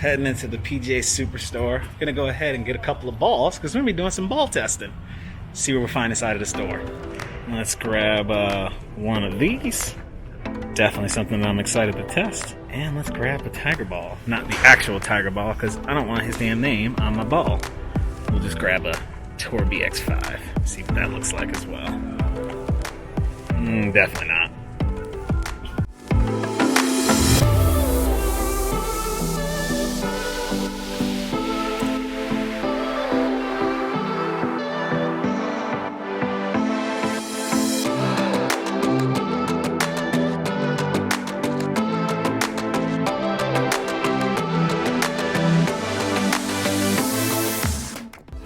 Heading into the PGA Superstore. Gonna go ahead and get a couple of balls because we're gonna be doing some ball testing. See what we find inside of the store. Let's grab one of these. Definitely something that I'm excited to test. And let's grab a tiger ball. Not the actual tiger ball because I don't want his damn name on my ball. We'll just grab a Tour BXS. See what that looks like as well. Definitely not.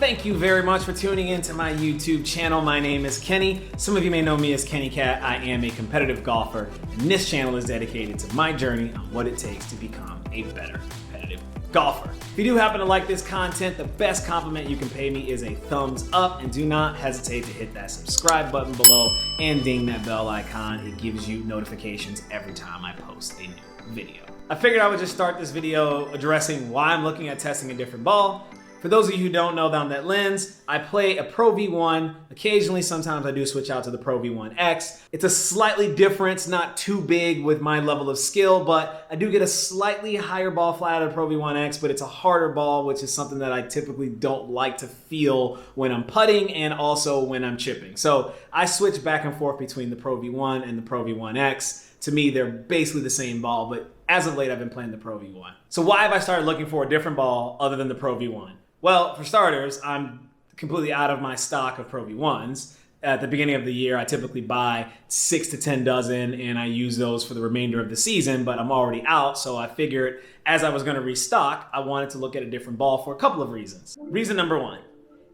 Thank you very much for tuning into my YouTube channel. My name is Kenny. Some of you may know me as Kennie Kat. I am a competitive golfer, and this channel is dedicated to my journey on what it takes to become a better competitive golfer. If you do happen to like this content, the best compliment you can pay me is a thumbs up, and do not hesitate to hit that subscribe button below and ding that bell icon. It gives you notifications every time I post a new video. I figured I would just start this video addressing why I'm looking at testing a different ball. For those of you who don't know down that lens, I play a Pro V1. Occasionally, sometimes I do switch out to the Pro V1X. It's a slightly different, it's not too big with my level of skill, but I do get a slightly higher ball fly out of the Pro V1X, but it's a harder ball, which is something that I typically don't like to feel when I'm putting and also when I'm chipping. So I switch back and forth between the Pro V1 and the Pro V1X. To me, they're basically the same ball, but as of late, I've been playing the Pro V1. So why have I started looking for a different ball other than the Pro V1? Well, for starters, I'm completely out of my stock of Pro V1s. At the beginning of the year, I typically buy 6 to 10 dozen and I use those for the remainder of the season, but I'm already out. So I figured as I was gonna restock, I wanted to look at a different ball for a couple of reasons. Reason number one,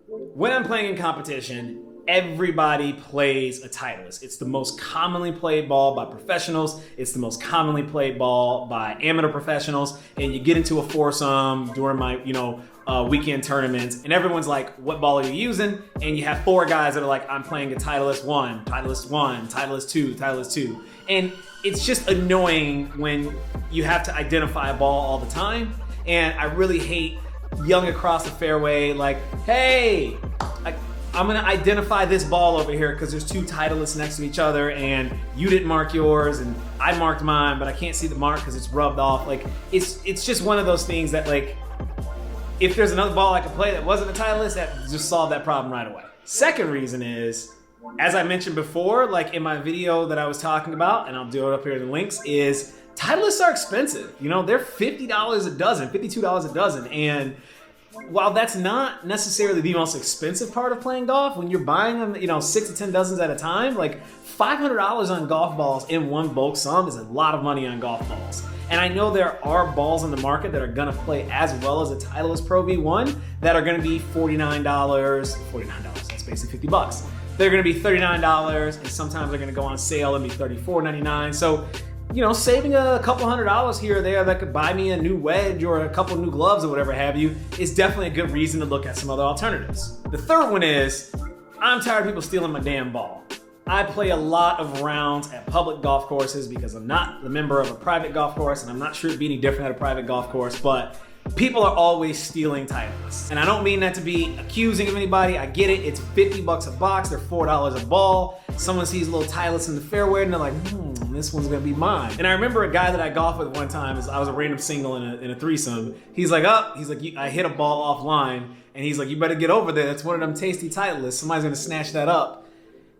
when I'm playing in competition, everybody plays a Titleist. It's the most commonly played ball by professionals. It's the most commonly played ball by amateur professionals. And you get into a foursome during my, weekend tournaments, and everyone's like, what ball are you using? And you have 4 guys that are like, I'm playing a Titleist 1, Titleist 1, Titleist 2, Titleist 2. And it's just annoying when you have to identify a ball all the time. And I really hate yelling across the fairway like, hey, I'm gonna identify this ball over here because there's 2 Titleists next to each other and you didn't mark yours and I marked mine, but I can't see the mark because it's rubbed off. Like, it's just one of those things that, like, if there's another ball I could play that wasn't a Titleist, that just solved that problem right away. Second reason is, as I mentioned before, like in my video that I was talking about, and I'll do it up here in the links, is Titleists are expensive. They're $50 a dozen, $52 a dozen. And while that's not necessarily the most expensive part of playing golf, when you're buying them, 6 to 10 dozens at a time, like $500 on golf balls in one bulk sum is a lot of money on golf balls. And I know there are balls on the market that are gonna play as well as a Titleist Pro V1 that are gonna be $49, that's basically 50 bucks. They're gonna be $39, and sometimes they're gonna go on sale and be $34.99. So, saving a couple $100 here or there that could buy me a new wedge or a couple new gloves or whatever have you is definitely a good reason to look at some other alternatives. The third one is, I'm tired of people stealing my damn ball. I play a lot of rounds at public golf courses because I'm not a member of a private golf course, and I'm not sure it'd be any different at a private golf course, but people are always stealing Titleists. And I don't mean that to be accusing of anybody. I get it. It's 50 bucks a box. They're $4 a ball. Someone sees a little Titleist in the fairway and they're like, this one's gonna be mine. And I remember a guy that I golfed with one time, I was a random single in a threesome. He's like, I hit a ball offline, and he's like, you better get over there. That's one of them tasty Titleists. Somebody's gonna snatch that up.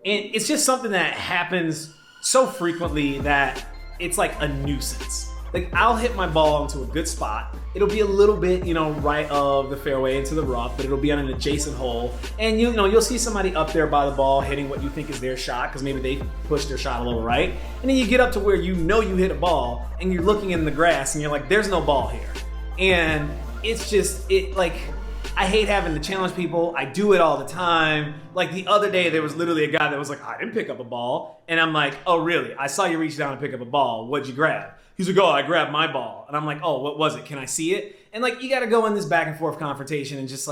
And it's just something that happens so frequently that it's like a nuisance. Like, I'll hit my ball into a good spot. It'll be a little bit, right of the fairway into the rough, but it'll be on an adjacent hole. And you'll see somebody up there by the ball hitting what you think is their shot because maybe they pushed their shot a little right. And then you get up to where you hit a ball and you're looking in the grass and you're like, there's no ball here. And it's just, I hate having to challenge people. I do it all the time. Like the other day, there was literally a guy that was like, I didn't pick up a ball. And I'm like, oh, really? I saw you reach down and pick up a ball. What'd you grab? He's like, oh, I grabbed my ball. And I'm like, oh, what was it? Can I see it? And you got to go in this back and forth confrontation and just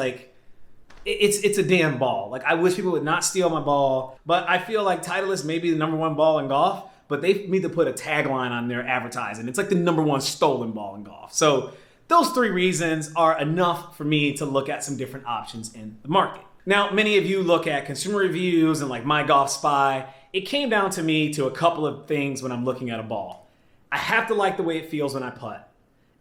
it's a damn ball. I wish people would not steal my ball. But I feel like Titleist may be the #1 ball in golf, but they need to put a tagline on their advertising. It's like the #1 stolen ball in golf. So Those 3 reasons are enough for me to look at some different options in the market. Now, many of you look at consumer reviews and like My Golf Spy. It came down to me to a couple of things when I'm looking at a ball. I have to like the way it feels when I putt,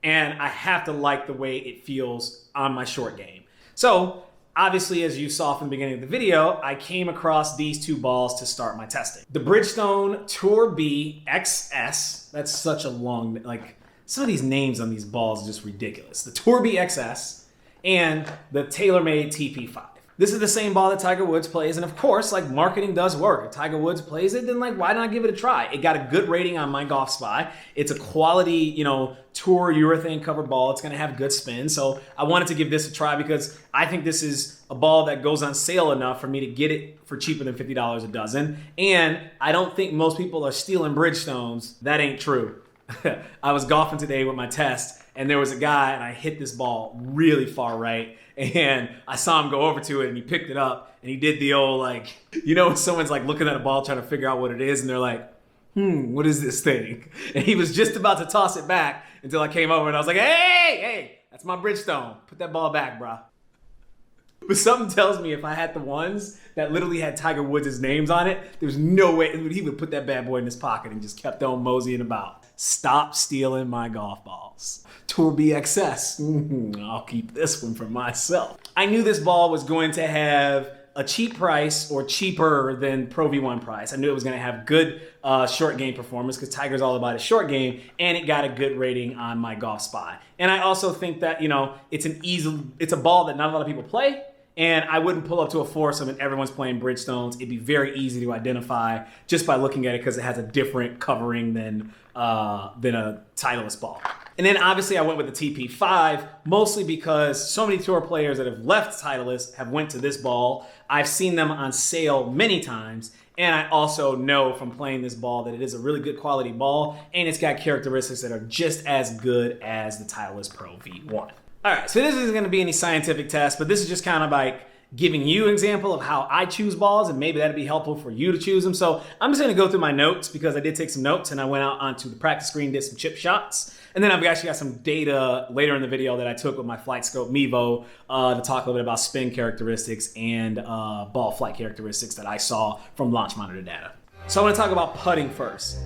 and I have to like the way it feels on my short game. So obviously, as you saw from the beginning of the video, I came across these 2 balls to start my testing. The Bridgestone Tour BXS, that's such a long, like, some of these names on these balls are just ridiculous. The Tour BXS and the Taylormade TP5. This is the same ball that Tiger Woods plays, and of course, like, marketing does work. If Tiger Woods plays it, then like, why not give it a try? It got a good rating on My Golf Spy. It's a quality, you know, tour urethane covered ball. It's gonna have good spin, so I wanted to give this a try because I think this is a ball that goes on sale enough for me to get it for cheaper than $50 a dozen, and I don't think most people are stealing Bridgestones. That ain't true. I was golfing today with my test, and there was a guy, and I hit this ball really far right, and I saw him go over to it, and he picked it up, and he did the old, like, you know, when someone's like looking at a ball trying to figure out what it is, and they're like, what is this thing? And he was just about to toss it back until I came over, and I was like, hey, that's my Bridgestone. Put that ball back, bro. But something tells me if I had the ones that literally had Tiger Woods' names on it, there's no way he would put that bad boy in his pocket and just kept on moseying about. Stop stealing my golf balls. Tour BXS, I'll keep this one for myself. I knew this ball was going to have a cheap price or cheaper than Pro V1 price. I knew it was gonna have good short game performance because Tiger's all about his short game, and it got a good rating on My Golf Spy. And I also think that, you know, it's a ball that not a lot of people play, and I wouldn't pull up to a foursome and everyone's playing Bridgestones. It'd be very easy to identify just by looking at it because it has a different covering than a Titleist ball. And then obviously I went with the TP5, mostly because so many tour players that have left Titleist have went to this ball. I've seen them on sale many times, and I also know from playing this ball that it is a really good quality ball, and it's got characteristics that are just as good as the Titleist Pro V1. All right, so this isn't gonna be any scientific test, but this is just kind of like giving you an example of how I choose balls, and maybe that'd be helpful for you to choose them. So I'm just gonna go through my notes because I did take some notes, and I went out onto the practice screen, did some chip shots. And then I've actually got some data later in the video that I took with my Flight Scope Mevo to talk a little bit about spin characteristics and ball flight characteristics that I saw from launch monitor data. So I want to talk about putting first.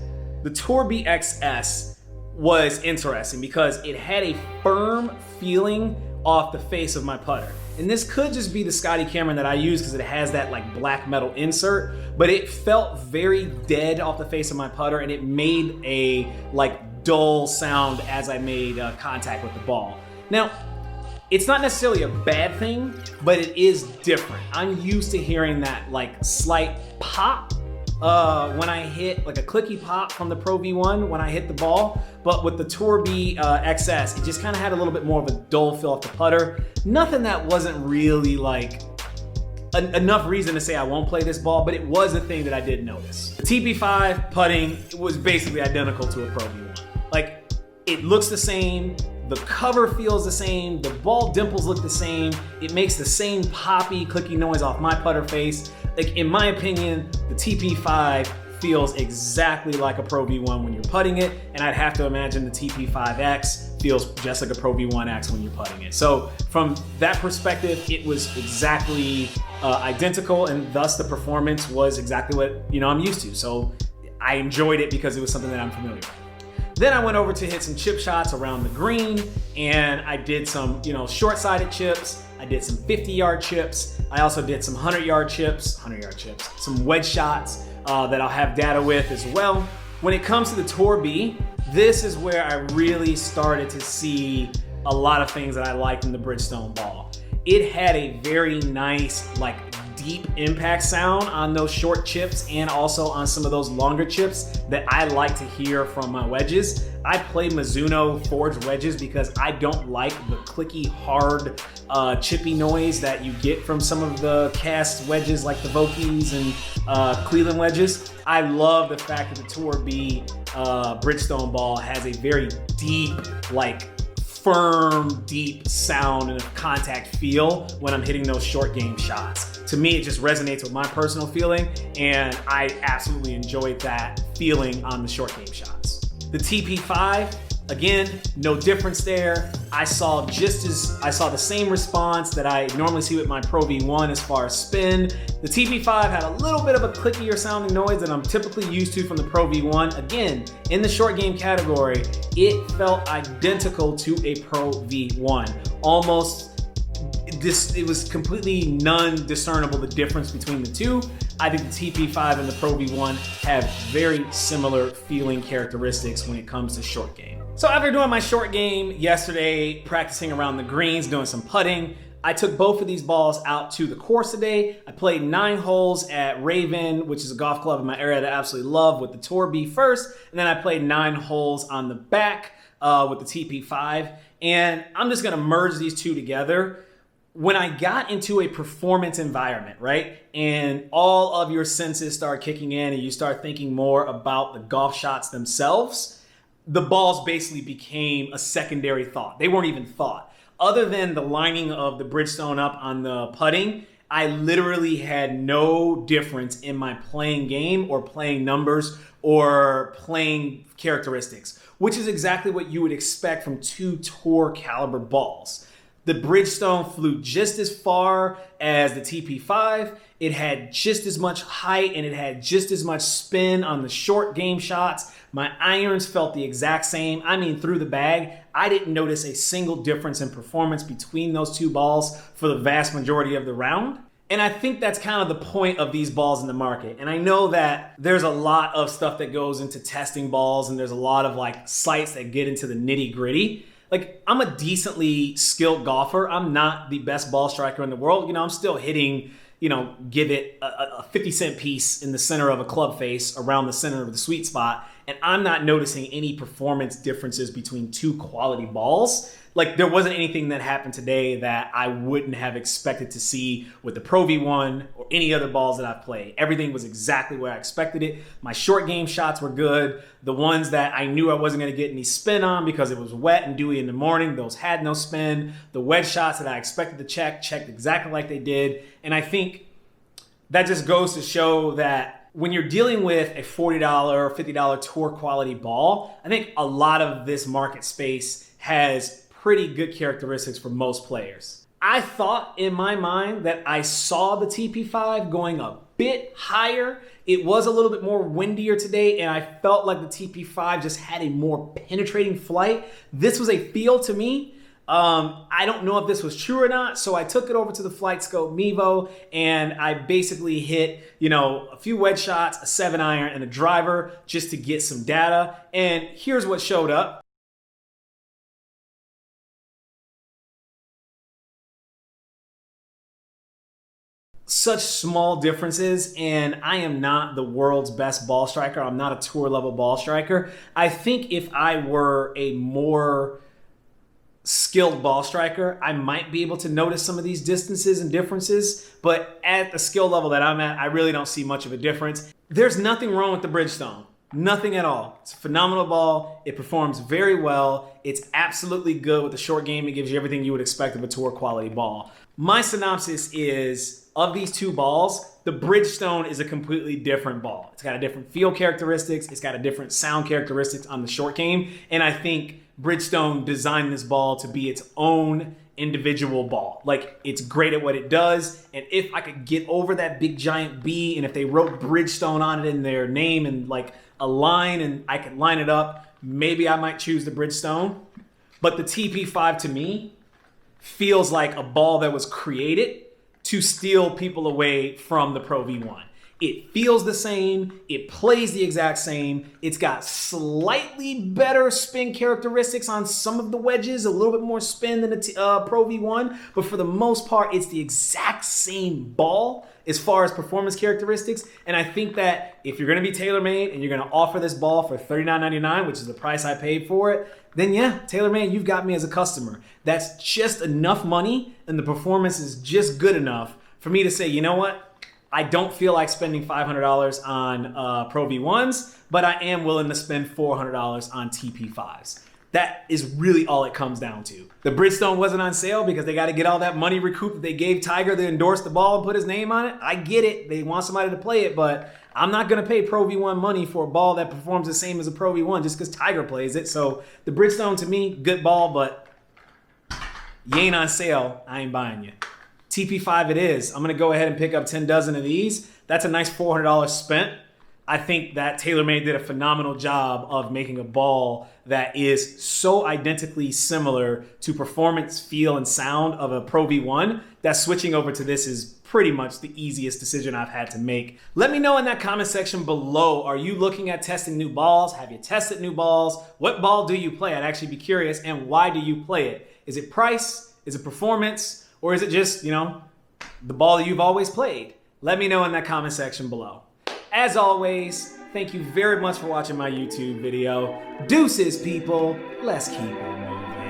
The Tour BXS was interesting because it had a firm feeling off the face of my putter. And this could just be the Scotty Cameron that I use because it has that like black metal insert, but it felt very dead off the face of my putter, and it made a like dull sound as I made contact with the ball. Now, it's not necessarily a bad thing, but it is different. I'm used to hearing that like slight pop when I hit, like a clicky pop from the Pro V1 when I hit the ball, but with the Tour BXS, it just kind of had a little bit more of a dull feel off the putter. Nothing that wasn't really like enough reason to say I won't play this ball, but it was a thing that I did notice. The TP5 putting was basically identical to a Pro V1. Like, it looks the same, the cover feels the same, the ball dimples look the same, it makes the same poppy, clicky noise off my putter face. Like, in my opinion, the TP5 feels exactly like a Pro V1 when you're putting it, and I'd have to imagine the TP5X feels just like a Pro V1X when you're putting it. So from that perspective, it was exactly identical, and thus the performance was exactly what, you know, I'm used to. So I enjoyed it because it was something that I'm familiar with. Then I went over to hit some chip shots around the green, and I did some, you know, short-sided chips. I did some 50-yard chips. I also did some 100-yard chips, some wedge shots that I'll have data with as well. When it comes to the Tour B, this is where I really started to see a lot of things that I liked in the Bridgestone ball. It had a very nice, like, deep impact sound on those short chips and also on some of those longer chips that I like to hear from my wedges. I play Mizuno forged wedges because I don't like the clicky, hard, chippy noise that you get from some of the cast wedges like the Vokeys and Cleveland wedges. I love the fact that the Tour B Bridgestone ball has a very deep, like, firm, deep sound and a contact feel when I'm hitting those short game shots. To me, it just resonates with my personal feeling, and I absolutely enjoyed that feeling on the short game shots. The TP5, Again, no difference there. I saw the same response that I normally see with my Pro V1 as far as spin. The TP5 had a little bit of a clickier sounding noise that I'm typically used to from the Pro V1. Again, in the short game category, it felt identical to a Pro V1. It was completely non-discernible the difference between the two. I think the TP5 and the Pro V1 have very similar feeling characteristics when it comes to short game. So after doing my short game yesterday, practicing around the greens, doing some putting, I took both of these balls out to the course today. I played 9 holes at Raven, which is a golf club in my area that I absolutely love, with the Tour B first, and then I played 9 holes on the back with the TP5. And I'm just gonna merge these two together. When I got into a performance environment, right, and all of your senses start kicking in and you start thinking more about the golf shots themselves, the balls basically became a secondary thought. They weren't even thought. Other than the lining of the Bridgestone up on the putting, I literally had no difference in my playing game or playing numbers or playing characteristics, which is exactly what you would expect from 2 tour caliber balls. The Bridgestone flew just as far as the TP5. It had just as much height and it had just as much spin on the short game shots. My irons felt the exact same. I mean, through the bag, I didn't notice a single difference in performance between those 2 balls for the vast majority of the round. And I think that's kind of the point of these balls in the market. And I know that there's a lot of stuff that goes into testing balls and there's a lot of like sites that get into the nitty gritty. Like, I'm a decently skilled golfer. I'm not the best ball striker in the world. You know, I'm still hitting, give it a 50-cent piece in the center of a club face around the center of the sweet spot. And I'm not noticing any performance differences between 2 quality balls. Like, there wasn't anything that happened today that I wouldn't have expected to see with the Pro V1 or any other balls that I've played. Everything was exactly where I expected it. My short game shots were good. The ones that I knew I wasn't going to get any spin on because it was wet and dewy in the morning, those had no spin. The wedge shots that I expected to checked exactly like they did. And I think that just goes to show that when you're dealing with a $40 or $50 tour quality ball, I think a lot of this market space has pretty good characteristics for most players. I thought in my mind that I saw the TP5 going a bit higher. It was a little bit more windier today, and I felt like the TP5 just had a more penetrating flight. This was a feel to me. I don't know if this was true or not, so I took it over to the Flight Scope Mevo, and I basically hit, a few wedge shots, a 7-iron, and a driver just to get some data. And here's what showed up. Such small differences, and I am not the world's best ball striker. I'm not a tour level ball striker. I think if I were a more skilled ball striker, I might be able to notice some of these distances and differences, but at the skill level that I'm at, I really don't see much of a difference. There's nothing wrong with the Bridgestone. Nothing at all. It's a phenomenal ball. It performs very well. It's absolutely good with the short game. It gives you everything you would expect of a tour quality ball. My synopsis is, of these 2 balls, the Bridgestone is a completely different ball. It's got a different feel characteristics. It's got a different sound characteristics on the short game. And I think Bridgestone designed this ball to be its own individual ball. Like, it's great at what it does. And if I could get over that big giant B, and if they wrote Bridgestone on it in their name and like a line and I could line it up, maybe I might choose the Bridgestone. But the TP5 to me feels like a ball that was created to steal people away from the Pro V1. It feels the same. It plays the exact same. It's got slightly better spin characteristics on some of the wedges, a little bit more spin than the Pro V1, but for the most part, it's the exact same ball as far as performance characteristics. And I think that if you're gonna be TaylorMade and you're gonna offer this ball for $39.99, which is the price I paid for it, then yeah, TaylorMade, you've got me as a customer. That's just enough money and the performance is just good enough for me to say, you know what? I don't feel like spending $500 on Pro V1s, but I am willing to spend $400 on TP5s. That is really all it comes down to. The Bridgestone wasn't on sale because they got to get all that money recouped that they gave Tiger to endorse the ball and put his name on it. I get it. They want somebody to play it, but I'm not going to pay Pro V1 money for a ball that performs the same as a Pro V1 just because Tiger plays it. So the Bridgestone, to me, good ball, but you ain't on sale. I ain't buying you. TP5 it is. I'm going to go ahead and pick up 10 dozen of these. That's a nice $400 spent. I think that TaylorMade did a phenomenal job of making a ball that is so identically similar to performance, feel, and sound of a Pro V1 that switching over to this is pretty much the easiest decision I've had to make. Let me know in that comment section below, are you looking at testing new balls? Have you tested new balls? What ball do you play? I'd actually be curious, and why do you play it? Is it price? Is it performance? Or is it just, you know, the ball that you've always played? Let me know in that comment section below. As always, thank you very much for watching my YouTube video. Deuces, people. Let's keep it moving.